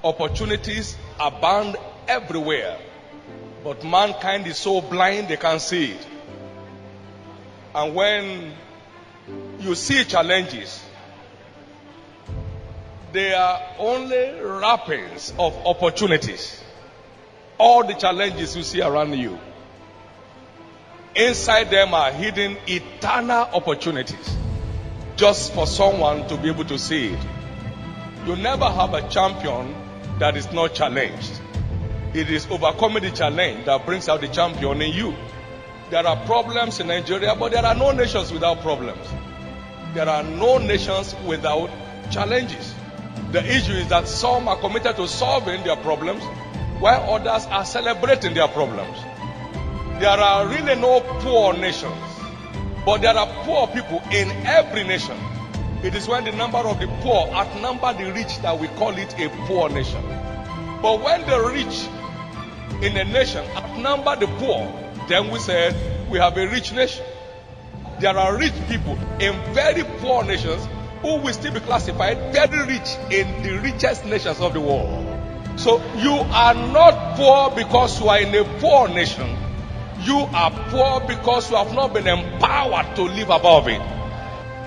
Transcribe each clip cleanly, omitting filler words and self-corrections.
Opportunities abound everywhere, but mankind is so blind they can't see it. And when you see challenges, they are only wrappings of opportunities. All the challenges you see around you, inside them are hidden eternal opportunities, just for someone to be able to see it. You never have a champion that is not challenged. It is overcoming the challenge that brings out the champion in you. There are problems in Nigeria, but there are no nations without problems. There are no nations without challenges. The issue is that some are committed to solving their problems, while others are celebrating their problems. There are really no poor nations, but there are poor people in every nation. It is when the number of the poor outnumber the rich that we call it a poor nation. But when the rich in a nation outnumber the poor, then we say we have a rich nation. There are rich people in very poor nations who will still be classified very rich in the richest nations of the world. So you are not poor because you are in a poor nation. You are poor because you have not been empowered to live above it.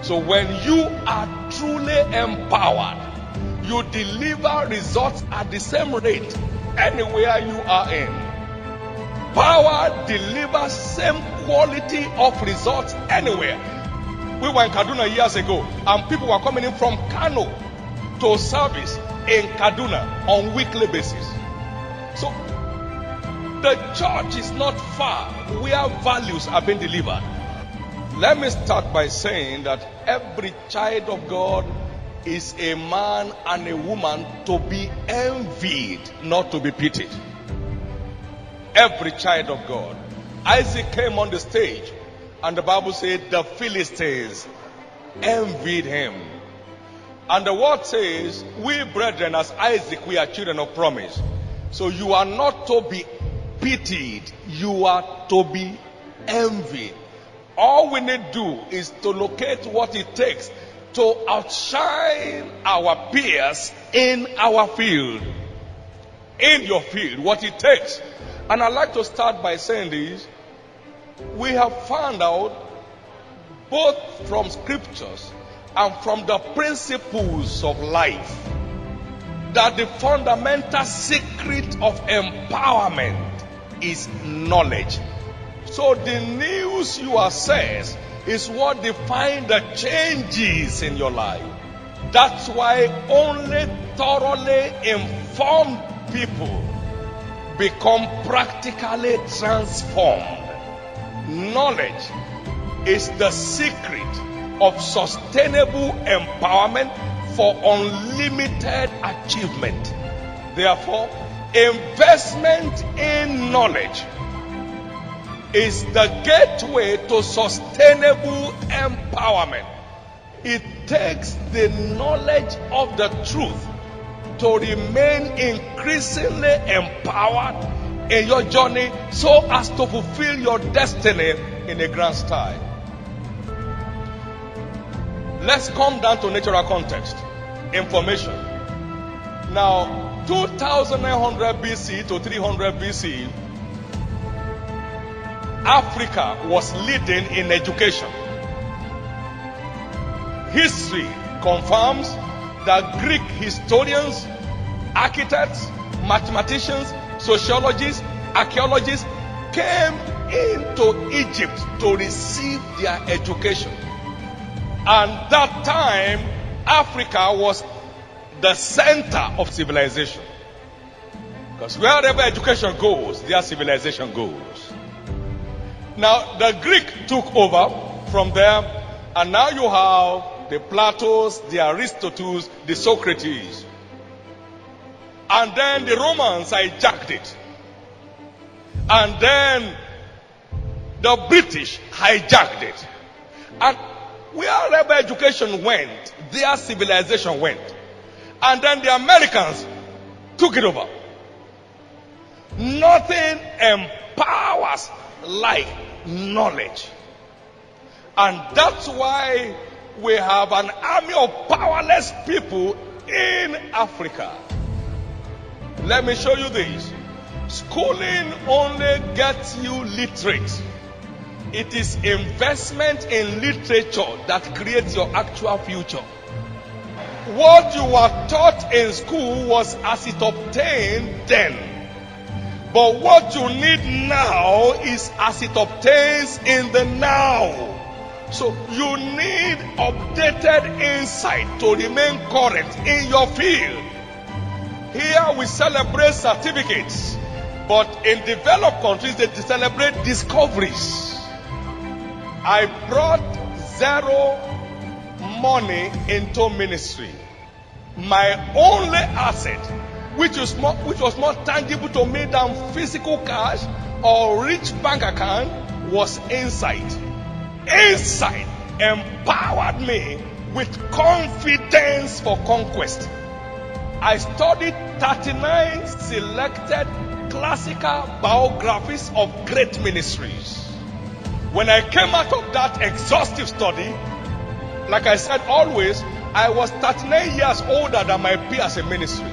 So when you are truly empowered, you deliver results at the same rate anywhere you are in. Power delivers same quality of results anywhere. We were in Kaduna years ago, and people were coming in from Kano to service in Kaduna on weekly basis. So the church is not far where values are being delivered. Let me start by saying that every child of God is a man and a woman to be envied, not to be pitied. Every child of God. Isaac came on the stage, and the Bible said the Philistines envied him. And the word says, we brethren as Isaac, we are children of promise. So you are not to be pitied, you are to be envied. All we need to do is to locate what it takes to outshine our peers in our field. In your field, what it takes. And I'd like to start by saying this. We have found out, both from scriptures and from the principles of life, that the fundamental secret of empowerment is knowledge. So the news you assess is what defines the changes in your life. That's why only thoroughly informed people become practically transformed. Knowledge is the secret of sustainable empowerment for unlimited achievement. Therefore, investment in knowledge is the gateway to sustainable empowerment. It takes the knowledge of the truth to remain increasingly empowered in your journey so as to fulfill your destiny in a grand style. Let's come down to natural context. Information. Now, 2900 BC to 300 BC, Africa was leading in education. History confirms that Greek historians, architects, mathematicians, sociologists, archaeologists came into Egypt to receive their education. And that time, Africa was the center of civilization. Because wherever education goes, their civilization goes. Now, the Greek took over from there, and now you have the Platos, the Aristotles, the Socrates. And then the Romans hijacked it. And then the British hijacked it. And wherever education went, their civilization went. And then the Americans took it over. Nothing empowers like knowledge. And that's why we have an army of powerless people in Africa. Let me show you this. Schooling only gets you literate. It is investment in literature that creates your actual future. What you were taught in school was as it obtained then. But what you need now is as it obtains in the now. So you need updated insight to remain current in your field. Here we celebrate certificates, but in developed countries they celebrate discoveries. I brought zero money into ministry. My only asset, which was more tangible to me than physical cash or rich bank account, was insight. Insight empowered me with confidence for conquest. I studied 39 selected classical biographies of great ministries. When I came out of that exhaustive study, like I said always, I was 39 years older than my peers in ministry.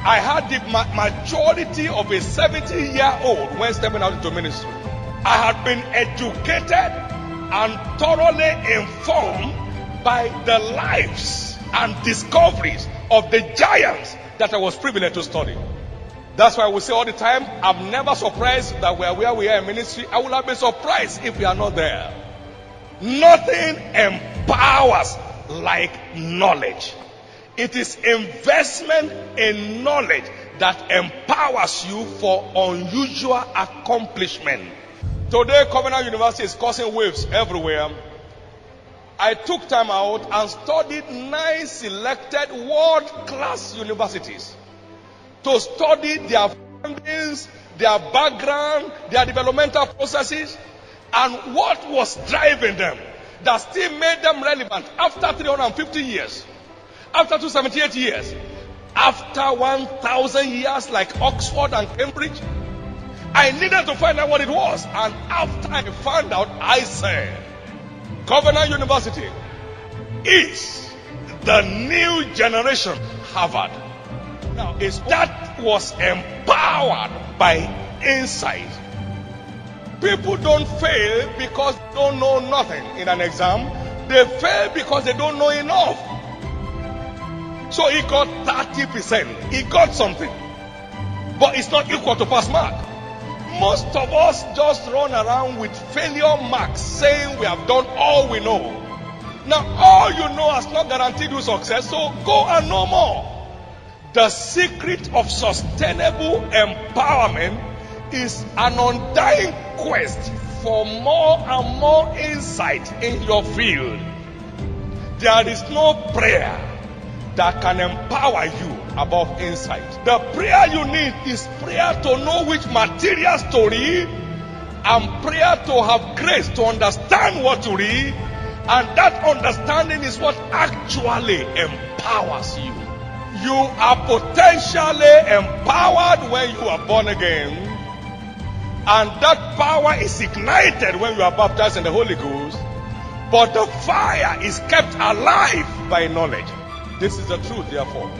I had the maturity of a 70-year-old when stepping out into ministry. I had been educated and thoroughly informed by the lives and discoveries of the giants that I was privileged to study. That's why we say all the time, I'm never surprised that we are where we are in ministry. I would have been surprised if we are not there. Nothing empowers like knowledge. It is investment in knowledge that empowers you for unusual accomplishment. Today, Covenant University is causing waves everywhere. I took time out and studied 9 selected world-class universities to study their findings, their background, their developmental processes, and what was driving them that still made them relevant after 350 years, after 278 years, after 1,000 years like Oxford and Cambridge. I needed to find out what it was, and after I found out, I said, Covenant University is the new generation Harvard. Now, that was empowered by insight. People don't fail because they don't know nothing in an exam. They fail because they don't know enough. So he got 30%. He got something. But it's not equal to pass mark. Most of us just run around with failure marks saying we have done all we know. Now, all you know has not guaranteed you success, so go and know more. The secret of sustainable empowerment is an undying quest for more and more insight in your field. There is no prayer that can empower you above insight. The prayer you need is prayer to know which materials to read, and prayer to have grace to understand what to read, and that understanding is what actually empowers you. You are potentially empowered when you are born again, and that power is ignited when you are baptized in the Holy Ghost, but the fire is kept alive by knowledge. This is the truth, therefore.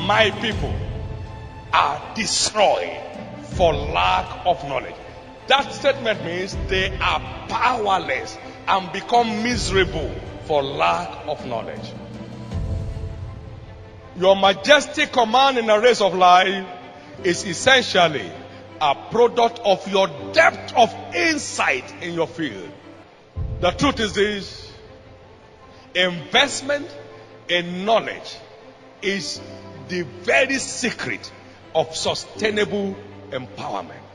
My people are destroyed for lack of knowledge. That statement means they are powerless and become miserable for lack of knowledge. Your majestic command in the race of life is essentially a product of your depth of insight in your field. The truth is this: investment in knowledge is the very secret of sustainable empowerment.